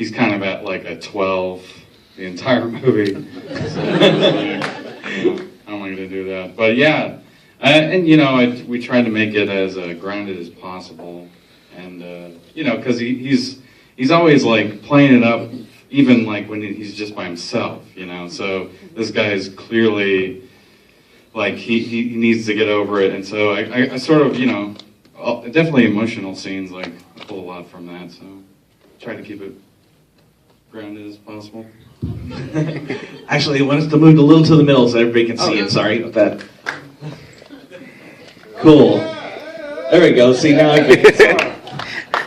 he's kind of at like a 12 the entire movie. So, how am I going to do that? But yeah, and you know, we tried to make it as grounded as possible, and you know, because he's always like playing it up, even like when he's just by himself, you know. So this guy is clearly like he needs to get over it, and so I sort of, you know, definitely emotional scenes, like I pull a lot from that, so try to keep it grounded as possible. Actually, I want us to move a little to the middle so everybody can see it. Sorry about that. Cool. There we go. See, now I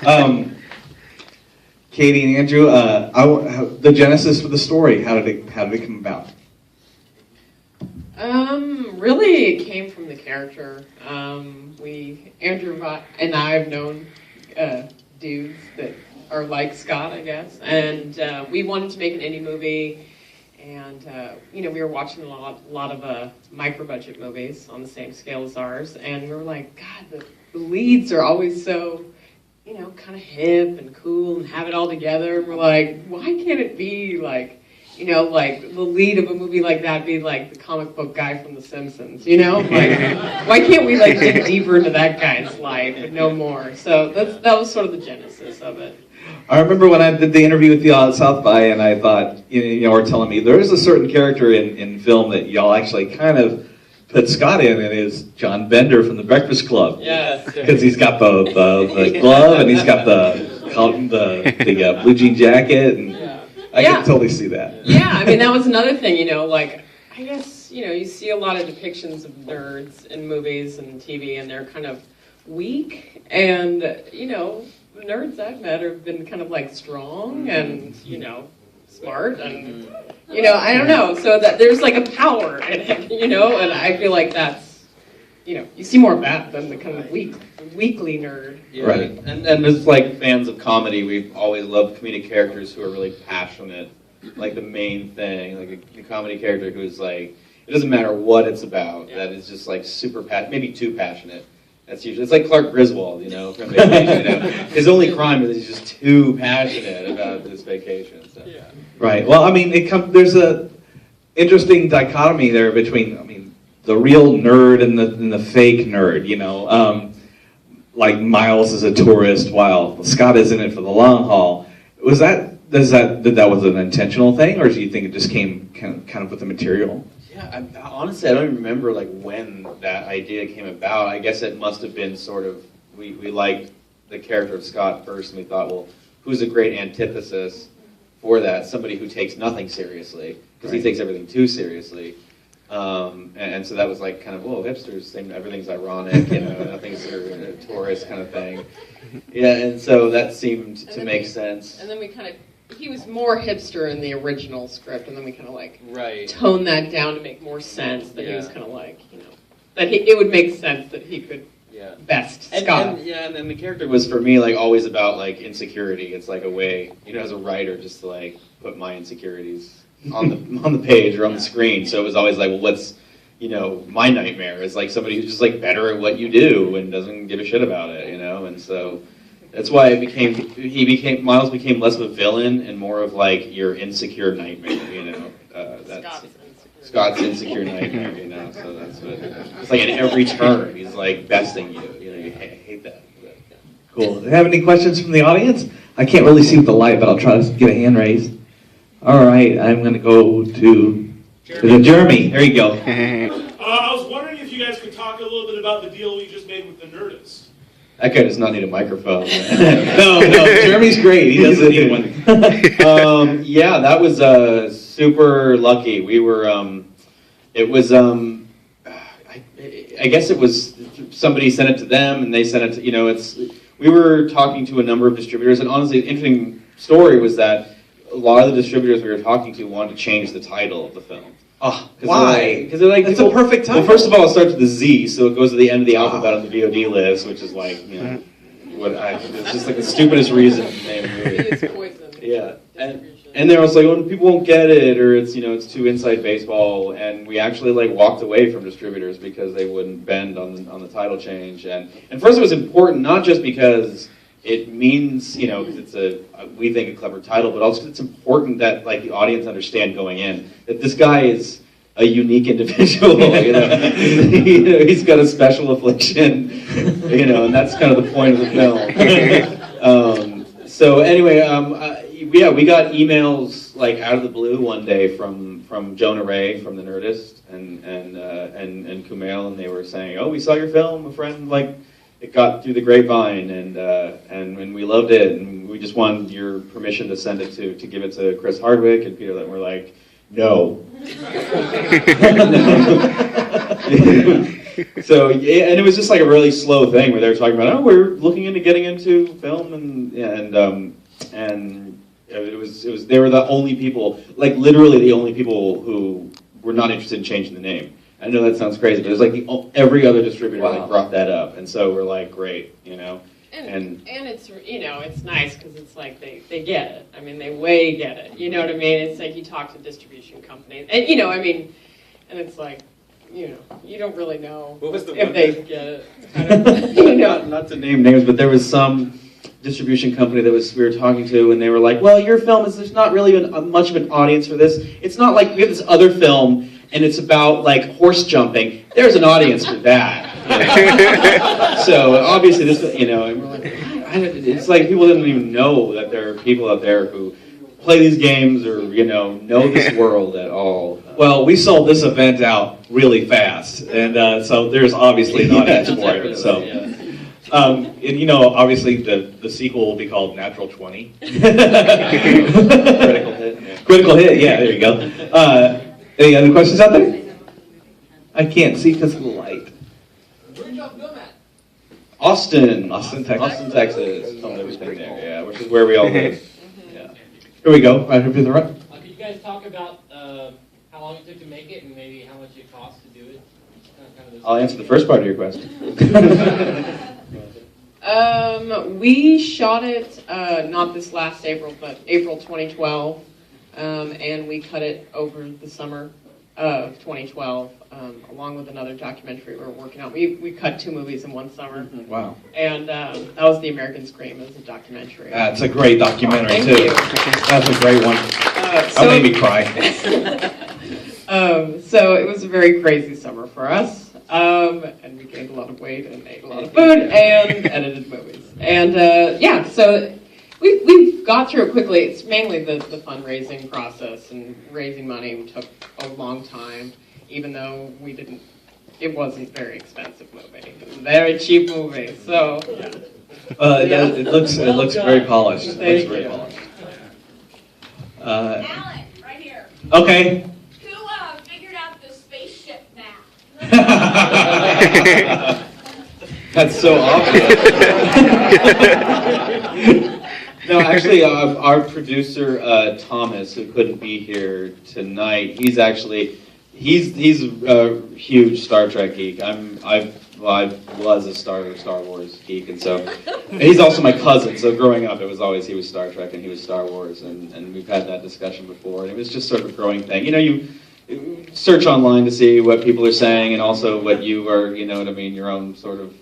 can. Katie and Andrew, the genesis for the story. How did it come about? Really, it came from the character. Andrew and I have known dudes that are like Scott, I guess, and we wanted to make an indie movie, and you know, we were watching a lot of micro-budget movies on the same scale as ours, and we were like, God, the leads are always so, you know, kind of hip and cool and have it all together, and we're like, why can't it be like, you know, like the lead of a movie like that be like the comic book guy from The Simpsons, you know? Like, why can't we like dig deeper into that guy's life and know more? So that was sort of the genesis of it. I remember when I did the interview with y'all at South by, and I thought, you know, were telling me there is a certain character in film that y'all actually kind of put Scott in, and it is John Bender from The Breakfast Club. Yes. Because he's got the glove, and he's got the blue jean jacket, and I can totally see that. Yeah, I mean, that was another thing, you know, like, I guess, you know, you see a lot of depictions of nerds in movies and TV, and they're kind of weak, and, you know, nerds I've met have been kind of like strong and, you know, smart, and, you know, I don't know, so that there's like a power in it, you know, and I feel like that's, you know, you see more of that than the kind of weakly nerd. Yeah. Right, and as like fans of comedy, we've always loved comedic characters who are really passionate, like the main thing, like a comedy character who's like, it doesn't matter what it's about, that is just like super passionate, maybe too passionate. That's usually, it's like Clark Griswold, you know, from Vacation. You know? His only crime is that he's just too passionate about this vacation. So. Yeah. Right. Well, I mean, there's a interesting dichotomy there between, I mean, the real nerd and the fake nerd. You know, like Miles is a tourist while Scott is in it for the long haul. Was that was an intentional thing, or do you think it just came kind of with the material? Yeah, honestly, I don't even remember like when that idea came about. I guess it must have been sort of, we liked the character of Scott first, and we thought, well, who's a great antithesis for that? Somebody who takes nothing seriously, because he takes everything too seriously. And so that was like kind of, whoa, hipsters, everything's ironic, you know, nothing's a tourist kind of thing. Yeah, and so that seemed to make sense. And then we kind of, he was more hipster in the original script, and then we kind of like toned that down to make more sense. That he was kind of like, you know, that it would make sense that he could best Scott. And the character was for me like always about like insecurity. It's like a way, you know, as a writer, just to like put my insecurities on the page or on the screen. So it was always like, well, what's, you know, my nightmare is like somebody who's just like better at what you do and doesn't give a shit about it, you know, and so. That's why Miles became less of a villain and more of like your insecure nightmare, you know. That's Scott's insecure nightmare, you know. So that's what it's like at every turn. He's like besting you. You know, you hate that. Cool. Do you have any questions from the audience? I can't really see with the light, but I'll try to get a hand raised. All right, I'm going to go to Jeremy. There you go. I was wondering if you guys could talk a little bit about the deal we just made with the Nerdist. That guy does not need a microphone. no, Jeremy's great. He doesn't need one. Yeah, that was super lucky. We were, it was, I guess it was, somebody sent it to them and they sent it to, you know, we were talking to a number of distributors, and honestly, the interesting story was that a lot of the distributors we were talking to wanted to change the title of the film. Oh, why? Because they're like, it's a perfect title. Well, first of all, it starts with a Z, so it goes to the end of the alphabet on the VOD list, which is like, you know, it's just like the stupidest reason to name a movie. Yeah, and they're also like, well, people won't get it, or it's, you know, it's too inside baseball, and we actually like walked away from distributors because they wouldn't bend on the title change, and first it was important not just because it means, because it's we think a clever title, but also it's important that like the audience understand going in that this guy is a unique individual. He's got a special affliction, and that's kind of the point of the film. So anyway, we got emails like out of the blue one day from Jonah Ray from The Nerdist and Kumail, and they were saying, "Oh, we saw your film. A friend it got through the grapevine, and we loved it, and we just wanted your permission to send it to give it to Chris Hardwick and Peter." And we're like, "No." So and it was just like a really slow thing where they were talking about, "Oh, we're looking into getting into film," and it was they were the only people, like literally the only people who were not interested in changing the name. I know that sounds crazy, but it was like every other distributor brought that up, and so we're like, great, And it's it's nice because it's like they get it. I mean, they way get it. You know what I mean? It's like you talk to distribution companies, and and it's like you don't really know if they get it. Not to name names, but there was some distribution company we were talking to, and they were like, "Well, your film there's not really much of an audience for this. It's not like we have this other film." And it's about like horse jumping. There's an audience for that. So obviously this, and we're like, it's like people didn't even know that there are people out there who play these games or know this world at all. Well, we sold this event out really fast, and so there's obviously an audience for it. So, and obviously the sequel will be called Natural 20. Critical hit. Yeah. Critical hit. Yeah, there you go. Any other questions out there? I can't see because of the light. Where'd y'all film at? Austin, Texas. Filmed everything there, yeah, which is where we all live. Yeah. Here we go, right here to the right. Could you guys talk about how long it took to make it and maybe how much it cost to do it? I'll answer the first part of your question. We shot it not this last April, but April 2012. And we cut it over the summer of 2012, along with another documentary we were working on. We cut 2 movies in one summer. Wow. And that was The American Scream as a documentary. That's a great documentary, Thank too. you. That's a great one. That made me cry. So it was a very crazy summer for us. And we gained a lot of weight and ate a lot of food and edited movies. And so we got through it quickly. It's mainly the fundraising process and raising money took a long time, even though it wasn't a very expensive movie. It was a very cheap movie, so. It looks very polished. It looks Thank very you. polished. Alan, right here. Okay. Who figured out the spaceship map? That's so obvious. No, actually, our producer Thomas, who couldn't be here tonight, he's a huge Star Trek geek. I was a Star Wars geek, and he's also my cousin. So growing up, he was Star Trek and he was Star Wars, and we've had that discussion before. And it was just sort of a growing thing. You search online to see what people are saying, and also what you are, your own sort of.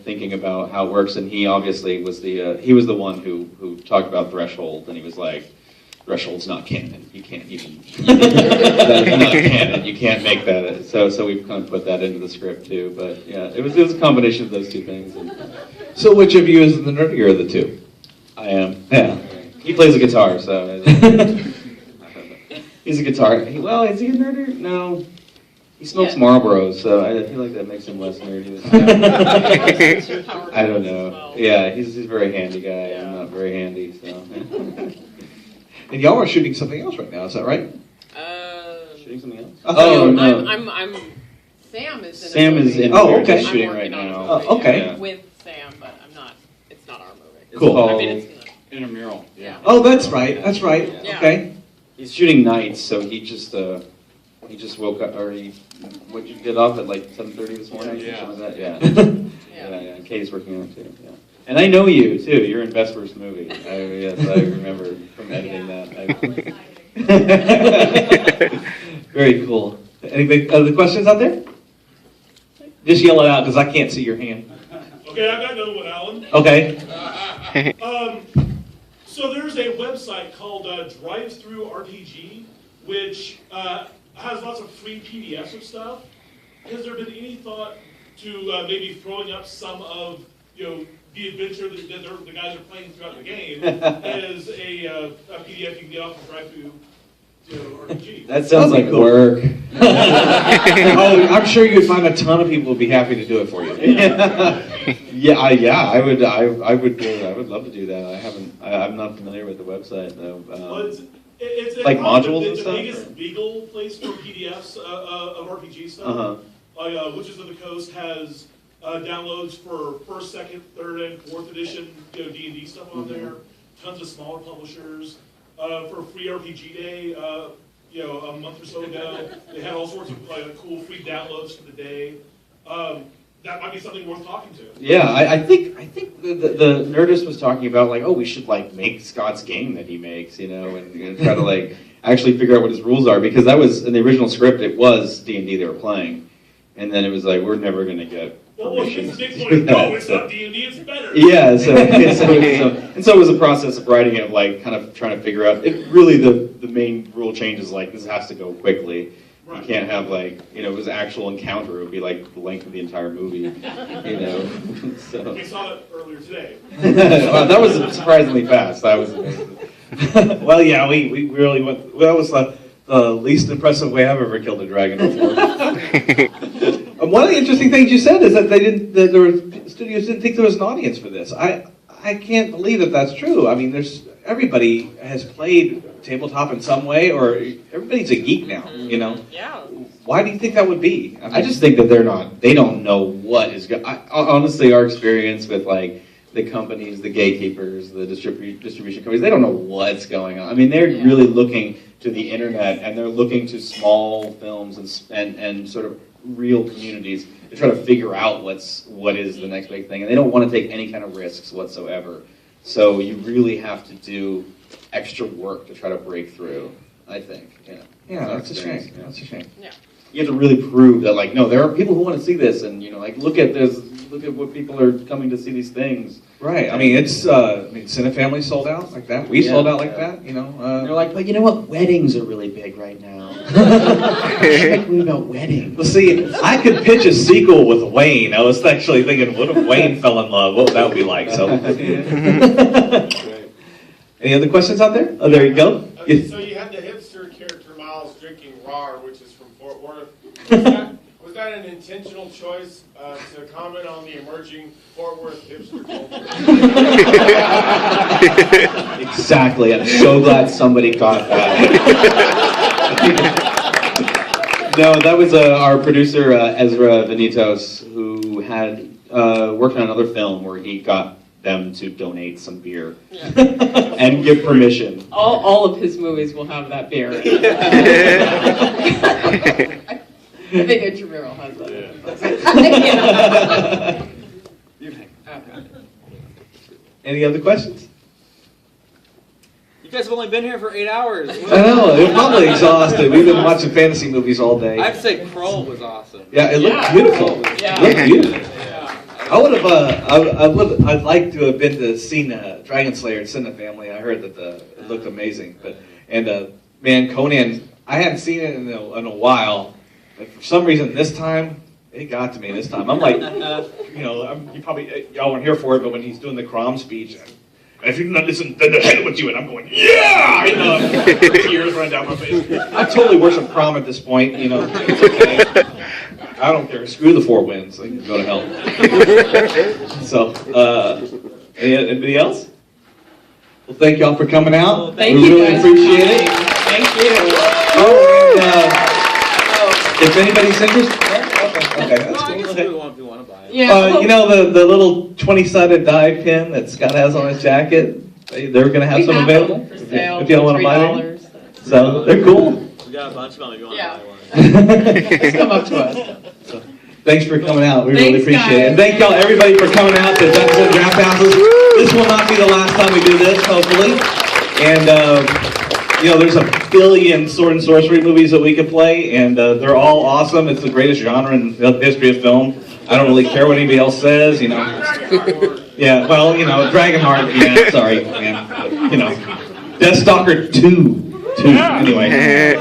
Thinking about how it works, and he obviously was the one who talked about Threshold, and he was like, Threshold's not canon. You can't even that is not canon. You can't make that. So we've kind of put that into the script too. But yeah, it was a combination of those two things. So which of you is the nerdier of the two? I am. Yeah. He plays a guitar, so he's a guitar. Well, is he a nerder? No. He smokes Marlboros, so I feel like that makes him less nerdy. I don't know. Yeah, he's a very handy guy. I'm not very handy, so. And y'all are shooting something else right now, is that right? Shooting something else? Oh no! I'm Sam is in. Sam is in. Oh, we're okay. just shooting I'm right working on now. a movie, okay. yeah, with Sam, but I'm not. It's not our movie. It's Cool. called- I mean, it's not. Intramural. Yeah. Oh, that's right. That's right. Yeah. Okay. He's shooting nights, so he just woke up, or what you get off at like 7:30 this morning? Yeah. Something like that? Yeah. Yeah. Yeah. Katie's working on it too. Yeah. And I know you too. You're in Vesper's movie. Yes, I remember from editing that. Very cool. Any other questions out there? Just yell it out because I can't see your hand. Okay, I got another one, Alan. Okay. So there's a website called Drafthouses RPG, which has lots of free PDFs of stuff. Has there been any thought to maybe throwing up some of the adventure that the guys are playing throughout the game as a PDF you can get off of Drafthouses RPG? That sounds like cool. work. Oh, I'm sure you'd find a ton of people would be happy to do it for you. I would love to do that. I'm not familiar with the website though. Well, it's like modules and the stuff, biggest or? legal place for PDFs of RPG stuff. Witches of the Coast has downloads for first, second, third, and fourth edition D&D stuff on there. Tons of smaller publishers. For Free RPG Day, a month or so ago, they had all sorts of cool free downloads for the day. That might be something worth talking to. Yeah, I think the Nerdist was talking about we should make Scott's game that he makes, and try to actually figure out what his rules are, because that was in the original script. It was D&D they were playing, and then it was we're never going to get. Well, here's the big point. No, it's not D&D, it's better. Yeah, so it was a process of writing it, kind of trying to figure out. It really the main rule change is this has to go quickly. Right. You can't have it was actual encounter. It would be the length of the entire movie, So. We saw it earlier today. Wow, that was surprisingly fast. That was amazing. Well, yeah, we really went. Well, that was the least impressive way I've ever killed a dragon before. One of the interesting things you said is that studios didn't think there was an audience for this. I can't believe that that's true. I mean, everybody has played tabletop in some way, or everybody's a geek now. Yeah. Why do you think that would be? I just think that they don't know what is going. Honestly, our experience with the companies, the gatekeepers, the distribution companies, they don't know what's going on. I mean, they're really looking to the internet, and they're looking to small films and sort of real communities to try to figure out what is the next big thing, and they don't want to take any kind of risks whatsoever. So you really have to do extra work to try to break through, I think. Yeah, that's a shame. That's a shame. Yeah. You have to really prove that, no, there are people who want to see this, and look at this, look at what people are coming to see these things. Right. I mean, it's Cinefamily sold out like that. We sold out like that. They're but you know what? Weddings are really big right now. You should make a movie about weddings. Well, see, I could pitch a sequel with Wayne. I was actually thinking, what if Wayne fell in love? What would that would be like? So. Any other questions out there? Oh, there you go. Okay, so you had the hipster character Miles drinking RAR, which is from Fort Worth. Was that an intentional choice to comment on the emerging Fort Worth hipster culture? Exactly. I'm so glad somebody caught that. No, that was our producer, Ezra Venitos, who had worked on another film where he got them to donate some beer and give permission. All of his movies will have that beer. I think Intramural has that. Any other questions? You guys have only been here for 8 hours. I know, they're probably exhausted. We've been watching fantasy movies all day. I'd say Kroll was awesome. Yeah, it looked beautiful. Yeah. It looked beautiful. I would have. I'd like to have been to seen Dragon Slayer at Cinefamily. I heard that it looked amazing. Man, Conan. I hadn't seen it in a while, but for some reason this time it got to me. This time I'm like, y'all weren't here for it, but when he's doing the Crom speech. If you not listen, then the hell with you, and I'm going, yeah! Tears run down my face. I totally worship Crom at this point. It's okay. I don't care. Screw the Four Winds. They can go to hell. So, anybody else? Well, thank y'all for coming out. Thank we you, really guys. appreciate it. Thank you. Oh, and if anybody's interested, okay, that's No, I cool. guess Okay. we want to buy it. Yeah. The little 20-sided die pin that Scott has on his jacket. They're going to have We some have available them for sale if y'all want to buy them. $3. So they're cool. We got a bunch of them if you want Yeah. to buy one. Just come up to us. Thanks for coming out. We really Thanks, appreciate it. guys. And thank y'all, everybody, for coming out to Dungeons and Drafthouses. This will not be the last time we do this, hopefully. And, there's a billion sword and sorcery movies that we could play, and they're all awesome. It's the greatest genre in the history of film. I don't really care what anybody else says, you know. Yeah, well, you know, Dragonheart, yeah, sorry, man. But, you know, Deathstalker 2. Anyway.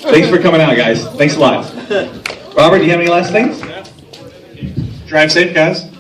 Thanks for coming out, guys. Thanks a lot. Robert, do you have any last things? Drive safe, guys.